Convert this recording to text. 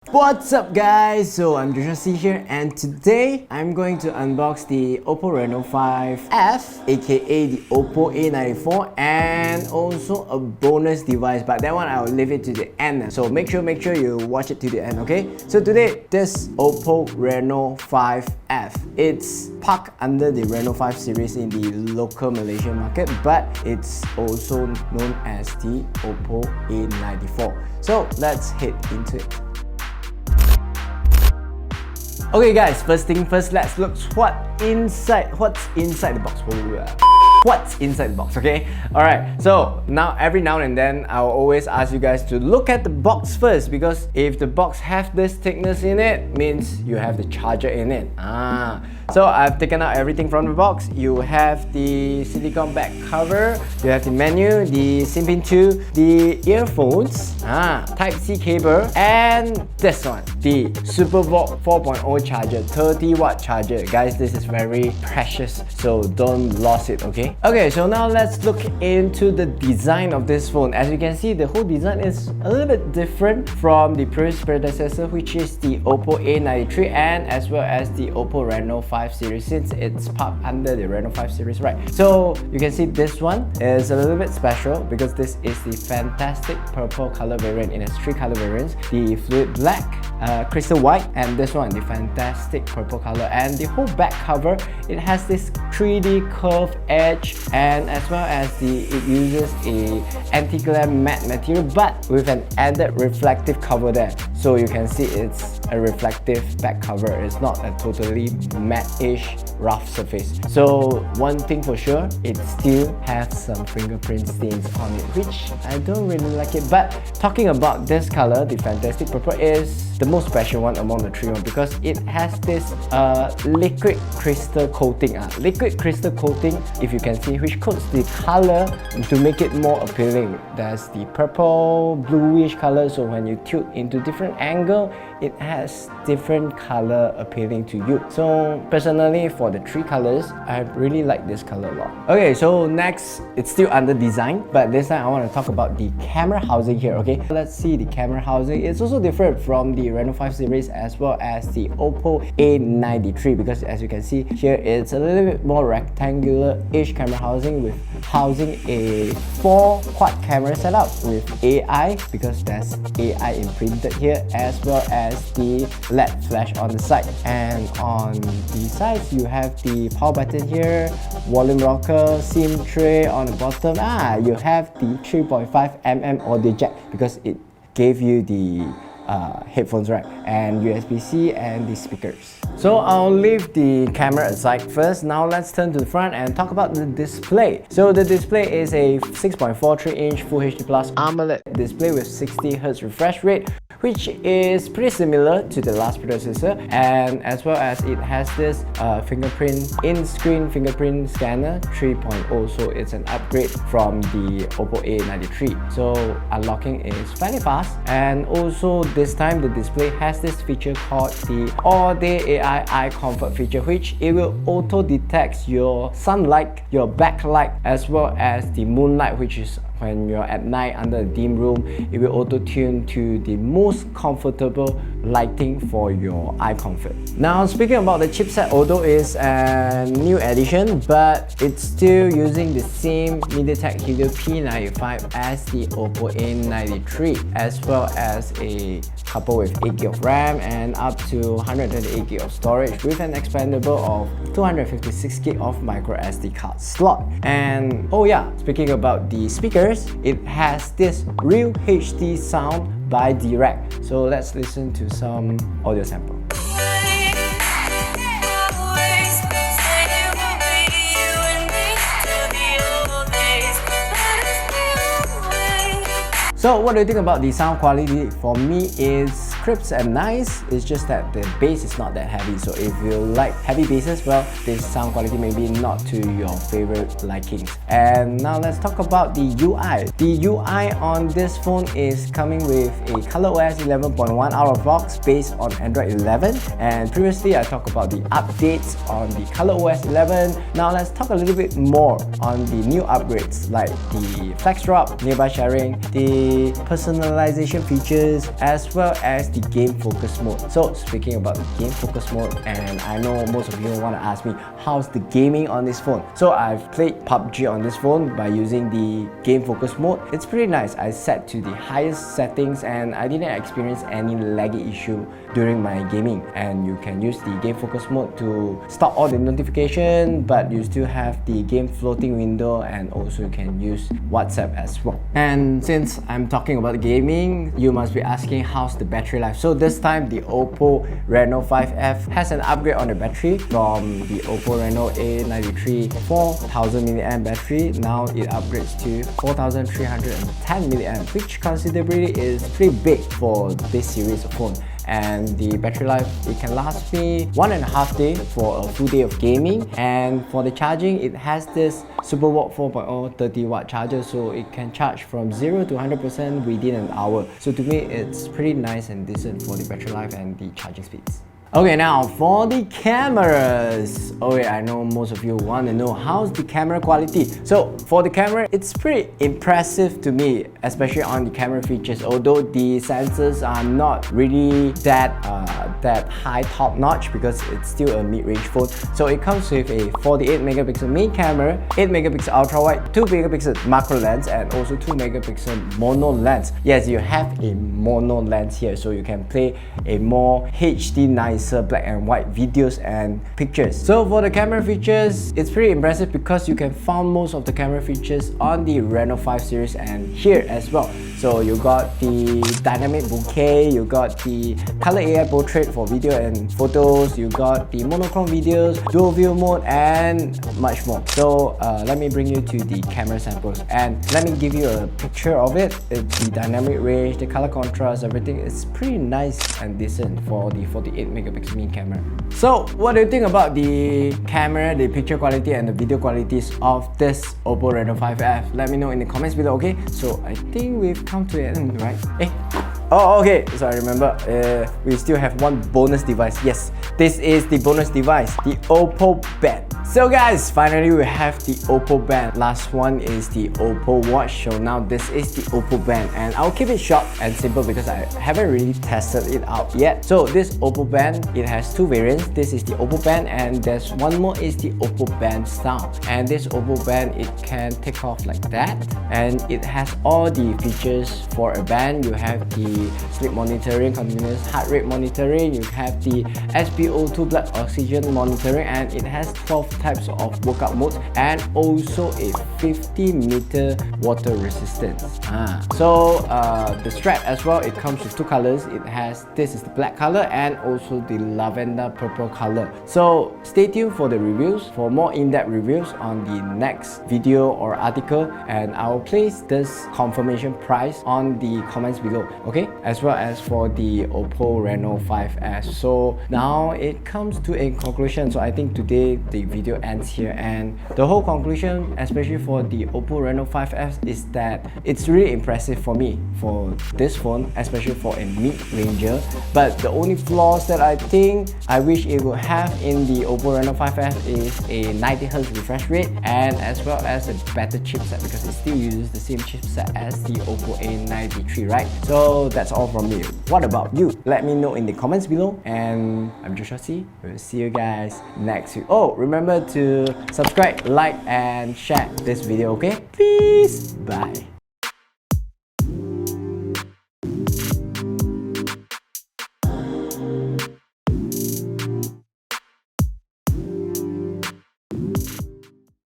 What's up guys? So I'm Joshua here and today I'm going to unbox the OPPO Reno5 F aka the OPPO A94 and also a bonus device, but that one I'll leave it to the end. So make sure you watch it to the end, okay? So today this OPPO Reno5 F, it's parked under the Reno5 series in the local Malaysian market, but it's also known as the OPPO A94. So let's head into it. Okay guys, first thing first, let's look what's inside the box. What's inside the box, okay? Alright, so every now and then I'll always ask you guys to look at the box first, because if the box have this thickness in it, means you have the charger in it. So I've taken out everything from the box. You have the silicone back cover, you have the menu, the SIM pin 2, the earphones, Type-C cable, and this one, the SuperVault 4.0 charger, 30-watt charger. Guys, this is very precious, so don't lose it, okay? Okay, so now let's look into the design of this phone. As you can see, the whole design is a little bit different from the previous predecessor, which is the OPPO A93 and as well as the OPPO Reno5 series, since it's parked under the Reno5 series, right? So you can see this one is a little bit special because this is the fantastic purple color variant. It has 3 color variants: the fluid black, crystal white, and this one, the fantastic purple color. And the whole back cover, it has this 3D curved edge, and as well as it uses a anti-glare matte material, but with an added reflective cover there. So you can see it's a reflective back cover. It's not a totally matte-ish rough surface. So one thing for sure, it still has some fingerprint stains on it, which I don't really like it. But talking about this color, the fantastic purple, is the most special one among the 3 ones, because it has this liquid crystal coating. Liquid crystal coating, if you can see, which coats the color to make it more appealing. There's the purple bluish color, so when you tilt into different angle, it has different color appealing to you. So personally, for the 3 colors, I really like this color a lot. Okay, so next, it's still under design, but this time I want to talk about the camera housing here, okay? Let's see the camera housing. It's also different from the Reno5 series as well as the OPPO A93, because as you can see here, it's a little bit more rectangular-ish camera housing, with housing a 4 quad camera setup with AI, because there's AI imprinted here, as well as the LED flash on the side. And on the sides, you have the power button here, volume rocker, SIM tray on the bottom. You have the 3.5mm audio jack, because it gave you the headphones, right? And USB-C and the speakers. So I'll leave the camera aside first. Now let's turn to the front and talk about the display. So the display is a 6.43-inch Full HD Plus AMOLED display with 60Hz refresh rate, which is pretty similar to the last predecessor, and as well as it has this fingerprint in-screen fingerprint scanner 3.0, so it's an upgrade from the OPPO A93. So unlocking is fairly fast, and also this time the display has this feature called the all-day AI eye comfort feature, which it will auto detect your sunlight, your backlight, as well as the moonlight, which is when you're at night under a dim room. It will auto-tune to the most comfortable lighting for your eye comfort. Now, speaking about the chipset, although it's a new addition, but it's still using the same MediaTek Helio P95 as the OPPO A93, as well as a couple with 8GB of RAM and up to 128GB of storage, with an expandable of 256GB of micro SD card slot. And oh yeah, speaking about the speakers, it has this real HD sound by Direct. So let's listen to some audio sample. So what do you think about the sound quality? For me, it's crisp and nice. It's just that the bass is not that heavy. So if you like heavy basses, well, this sound quality may be not to your favorite likings. And now let's talk about the UI. The UI on this phone is coming with a ColorOS 11.1 out of box based on Android 11. And previously I talked about the updates on the ColorOS 11. Now let's talk a little bit more on the new upgrades, like the flex drop, nearby sharing, the personalization features, as well as the game focus mode. So speaking about the game focus mode, and I know most of you want to ask me, how's the gaming on this phone? So I've played PUBG on this phone by using the game focus mode. It's pretty nice. I set to the highest settings and I didn't experience any laggy issue during my gaming. And you can use the game focus mode to stop all the notification, but you still have the game floating window, and also you can use WhatsApp as well. And since I'm talking about gaming, you must be asking how's the battery life. So this time the OPPO Reno5 F has an upgrade on the battery from the OPPO Reno A93 4000 mAh battery. Now it upgrades to 4310 mAh, which considerably is pretty big for this series of phone. And the battery life, it can last me 1.5 days for a full day of gaming. And for the charging, it has this SuperWalk 4.0 30-watt charger, so it can charge from 0 to 100% within an hour. So to me, it's pretty nice and decent for the battery life and the charging speeds. Okay, now for the cameras. Okay, I know most of you want to know how's the camera quality. So for the camera, it's pretty impressive to me, especially on the camera features. Although the sensors are not really that high top notch because it's still a mid-range phone. So it comes with a 48 megapixel main camera, 8 megapixel ultra wide, 2 megapixel macro lens, and also 2 megapixel mono lens. Yes, you have a mono lens here, so you can play a more HD nice black and white videos and pictures. So for the camera features, it's pretty impressive because you can find most of the camera features on the Reno 5 series and here as well. So you got the dynamic bokeh, you got the color AI portrait for video and photos, you got the monochrome videos, dual view mode, and much more. So let me bring you to the camera samples and let me give you a picture of it. The dynamic range, the color contrast, everything is pretty nice and decent for the 48 megapixel main camera. So what do you think about the camera, the picture quality, and the video qualities of this OPPO Reno5 F? Let me know in the comments below, okay? So I think we've come to an end, right? Oh, okay. So I remember we still have one bonus device. Yes, this is the bonus device, the OPPO Band. So guys, finally we have the OPPO Band. Last one is the OPPO Watch. So now this is the OPPO Band, and I'll keep it short and simple because I haven't really tested it out yet. So this OPPO Band, it has two variants. This is the OPPO Band, and there's one more is the OPPO Band style. And this OPPO Band, it can take off like that, and it has all the features for a band. You have the sleep monitoring, continuous heart rate monitoring, you have the SpO2 blood oxygen monitoring, and it has 12 types of workout modes and also a 50-meter water resistance. So the strap as well, it comes with two colors. It has, this is the black color and also the lavender purple color. So stay tuned for the reviews, for more in-depth reviews on the next video or article, and I'll place this confirmation price on the comments below, okay? As well as for the OPPO Reno5 S. So now it comes to a conclusion. So I think today the video ends here, and the whole conclusion, especially for the OPPO Reno5 F, is that it's really impressive for me for this phone, especially for a mid-ranger. But the only flaws that I think I wish it would have in the OPPO Reno5 F is a 90Hz refresh rate, and as well as a better chipset because it still uses the same chipset as the OPPO A93, right? So that's all from me. What about you? Let me know in the comments below, and I'm Joshua C. We'll see you guys next week. Oh, remember to subscribe, like, and share this video, okay? Peace! Bye!